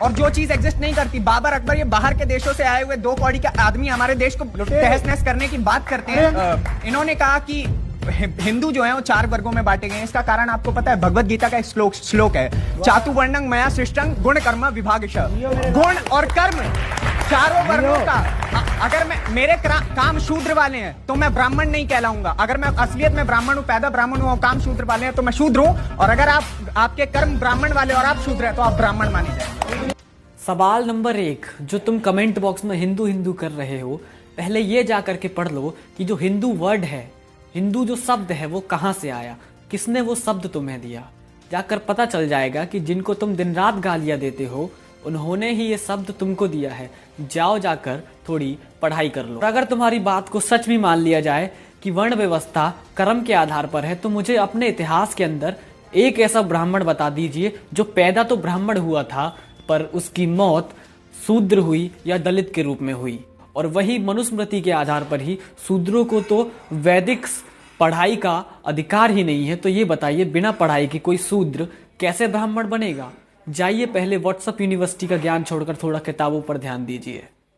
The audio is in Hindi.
और जो चीज एग्जिस्ट नहीं करती, बाबर अकबर ये बाहर के देशों से आए हुए 2 कौड़ी का आदमी हमारे देश को तहस नहस करने की बात करते हैं। इन्होंने कहा कि हिंदू जो है वो 4 वर्गों में बांटे गए हैं। इसका कारण आपको पता है, भगवत गीता का एक श्लोक है, चातुवर्णंग मया सृष्टं गुण कर्म विभागशः। गुण और कर्म चारों वर्गों का, अगर मेरे काम शूद्र वाले हैं तो मैं ब्राह्मण नहीं कहलाऊंगा। अगर मैं असलियत में ब्राह्मण हूं, पैदा ब्राह्मण हूं और काम शूद्र वाले हैं तो मैं शूद्र हूं। और अगर आपके कर्म ब्राह्मण वाले और आप शूद्र हैं तो आप ब्राह्मण माने जाए। सवाल नंबर 1 जो तुम कमेंट बॉक्स में हिंदू हिंदू कर रहे हो, पहले ये जा करके पढ़ लो कि जो हिंदू वर्ड है, हिंदू जो शब्द है वो कहां से आया, किसने वो शब्द तुम्हें दिया। जाकर पता चल जाएगा कि जिनको तुम दिन रात गालियां देते हो उन्होंने ही ये शब्द तुमको दिया है। जाओ जाकर थोड़ी पढ़ाई कर लो। और अगर तुम्हारी बात को सच में मान लिया जाए कि वर्ण व्यवस्था कर्म के आधार पर है, तो मुझे अपने इतिहास के अंदर एक ऐसा ब्राह्मण बता दीजिए जो पैदा तो ब्राह्मण हुआ था पर उसकी मौत शूद्र हुई या दलित के रूप में हुई। और वही मनुस्मृति के आधार पर ही शूद्रों को तो वैदिक पढ़ाई का अधिकार ही नहीं है। तो ये बताइए, बिना पढ़ाई के कोई शूद्र कैसे ब्राह्मण बनेगा। जाइए पहले व्हाट्सएप यूनिवर्सिटी का ज्ञान छोड़कर थोड़ा किताबों पर ध्यान दीजिए।